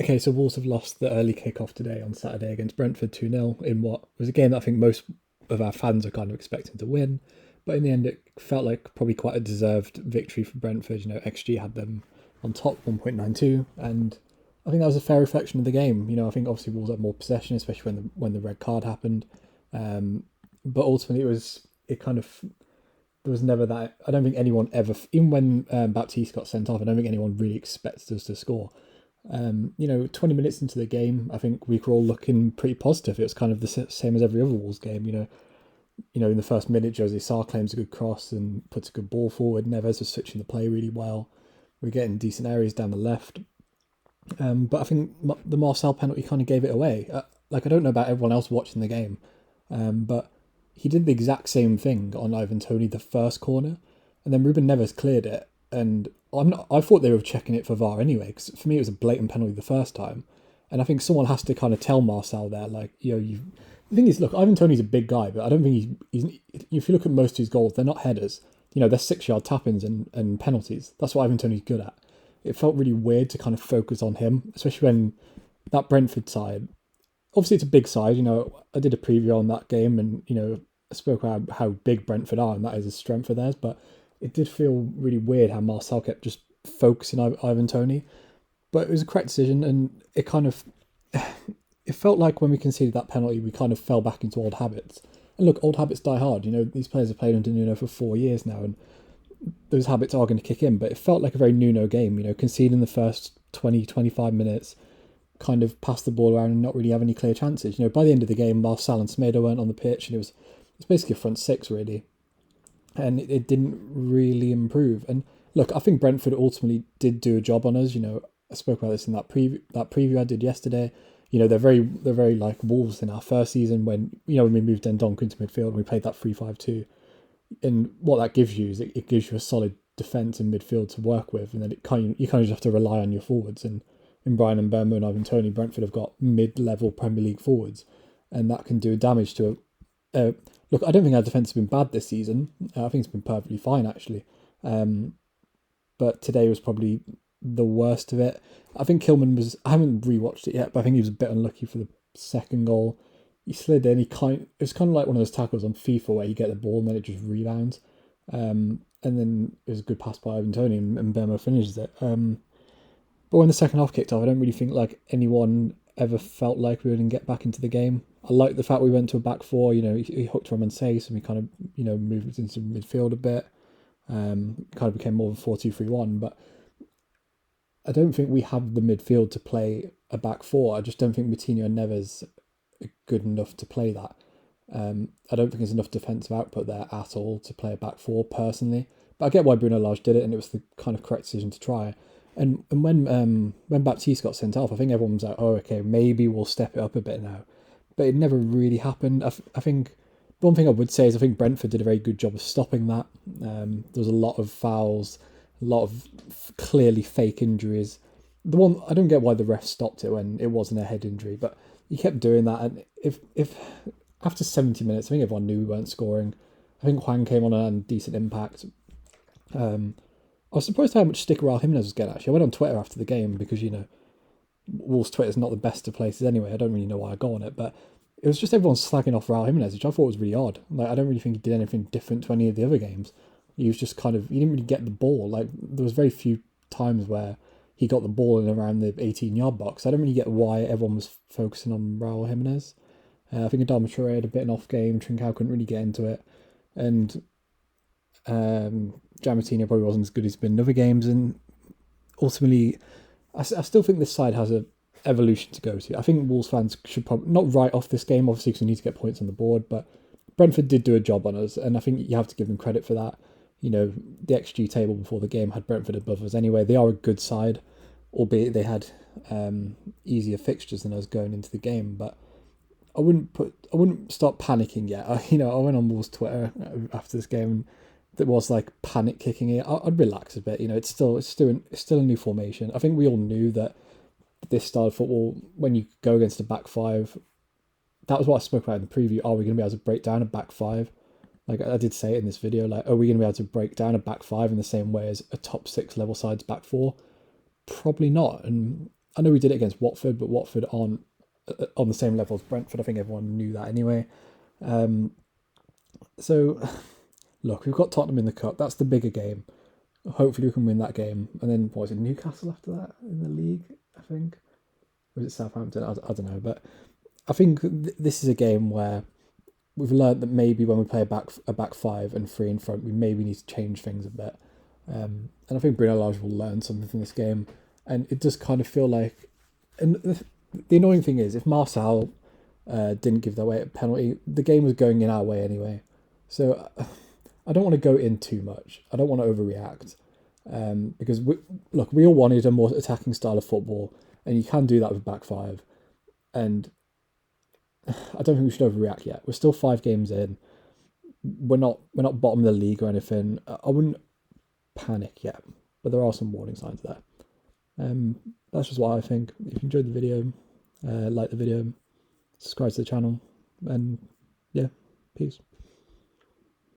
Okay, so Wolves have lost the early kickoff today on Saturday against Brentford 2-0 in what was a game that I think most of our fans are kind of expecting to win. But in the end, it felt like probably quite a deserved victory for Brentford. XG had them on top 1.92, and I think that was a fair reflection of the game. I think obviously Wolves had more possession, especially when the red card happened. But ultimately, it kind of there was never that. I don't think anyone ever, even when Baptiste got sent off, I don't think anyone really expected us to score. 20 minutes into the game, I think we were all looking pretty positive. It was kind of the same as every other Wolves game. In the first minute, Jose Sarr claims a good cross and puts a good ball forward. Neves was switching the play really well. We're getting decent areas down the left. But I think the Marcel penalty kind of gave it away. I don't know about everyone else watching the game, but he did the exact same thing on Ivan Toney the first corner, and then Ruben Neves cleared it. And I thought they were checking it for VAR anyway, because for me it was a blatant penalty the first time, and I think someone has to kind of tell Marcel there, The thing is, look, Ivan Toney's a big guy, but I don't think he's. If you look at most of his goals, they're not headers. They're 6 yard tap-ins and penalties. That's what Ivan Toney's good at. It felt really weird to kind of focus on him, especially when that Brentford side. Obviously, it's a big side. I did a preview on that game, and I spoke about how big Brentford are, and that is a strength of theirs. But it did feel really weird how Marcel kept just focusing on Ivan Toney. But it was a correct decision, and it kind of it felt like when we conceded that penalty, we kind of fell back into old habits. And look, old habits die hard. These players have played under Nuno for 4 years now, and those habits are going to kick in. But it felt like a very Nuno game, conceding the first 20, 25 minutes, kind of pass the ball around and not really have any clear chances. By the end of the game, Marcel and Smedo weren't on the pitch, and it's basically a front six, really. And it didn't really improve. And look, I think Brentford ultimately did do a job on us. I spoke about this in that preview I did yesterday. They're very like Wolves in our first season when we moved Dendonk into midfield and we played that 3-5-2. And what that gives you is it gives you a solid defence and midfield to work with, and then you kind of just have to rely on your forwards. And in Bryan and mbeumo and Ivan Toney, Brentford have got mid-level Premier League forwards, and that can do damage to a. Look, I don't think our defence has been bad this season. I think it's been perfectly fine actually, but today was probably the worst of it. I think Kilman was. I haven't rewatched it yet, but I think he was a bit unlucky for the second goal. He slid in. It was kind of like one of those tackles on FIFA where you get the ball and then it just rebounds. And then it was a good pass by Ivan Toney and mbeumo finishes it. But when the second half kicked off, I don't really think like anyone ever felt like we were going to get back into the game. I like the fact we went to a back four. He hooked Roman Sace and we kind of moved into midfield a bit. Kind of became more of a 4-2-3-1, but I don't think we have the midfield to play a back four. I just don't think Moutinho and Neves are good enough to play that. I don't think there's enough defensive output there at all to play a back four personally. But I get why Bruno Lage did it, and it was the kind of correct decision to try. And when Baptiste got sent off, I think everyone was like, "Oh, okay, maybe we'll step it up a bit now," but it never really happened. I think the one thing I would say is I think Brentford did a very good job of stopping that. There was a lot of fouls, a lot of clearly fake injuries. The one I don't get why the ref stopped it when it wasn't a head injury, but he kept doing that. And if after 70 minutes, I think everyone knew we weren't scoring. I think Hwang came on and had a decent impact. I was surprised how much stick Raul Jimenez was getting, actually. I went on Twitter after the game because, Wolves' Twitter is not the best of places anyway. I don't really know why I go on it, but it was just everyone slagging off Raul Jimenez, which I thought was really odd. I don't really think he did anything different to any of the other games. He was just he didn't really get the ball. There was very few times where he got the ball in around the 18-yard box. I don't really get why everyone was focusing on Raul Jimenez. I think Adama Traore had a bit of an off game. Trincao couldn't really get into it. And Giammattino probably wasn't as good as he's been in other games. And ultimately, I still think this side has a evolution to go to. I think Wolves fans should probably not write off this game, obviously, because we need to get points on the board. But Brentford did do a job on us, and I think you have to give them credit for that. The XG table before the game had Brentford above us anyway. They are a good side, albeit they had easier fixtures than us going into the game. But I wouldn't start panicking yet. I went on Wolves Twitter after this game, and there was like panic kicking it. I'd relax a bit. It's still a new formation. I think we all knew that this style of football, when you go against a back five, that was what I spoke about in the preview. Are we going to be able to break down a back five? Like I did say it in this video, are we going to be able to break down a back five in the same way as a top six level side's back four? Probably not. And I know we did it against Watford, but Watford aren't on the same level as Brentford. I think everyone knew that anyway. So, look, we've got Tottenham in the cup. That's the bigger game. Hopefully, we can win that game. And then, what was it, Newcastle after that in the league, I think? Or was it Southampton? I don't know. But I think this is a game where we've learned that maybe when we play a back five and three in front, we maybe need to change things a bit. And I think Bruno Lage will learn something from this game. And it does kind of feel like... And the annoying thing is, if Marcel didn't give that away a penalty, the game was going in our way anyway. So I don't want to go in too much. I don't want to overreact. Because, we all wanted a more attacking style of football, and you can do that with back five. And I don't think we should overreact yet. We're still 5 games in. We're not bottom of the league or anything. I wouldn't panic yet, but there are some warning signs there. That's just what I think. If you enjoyed the video, like the video, subscribe to the channel, and yeah, peace.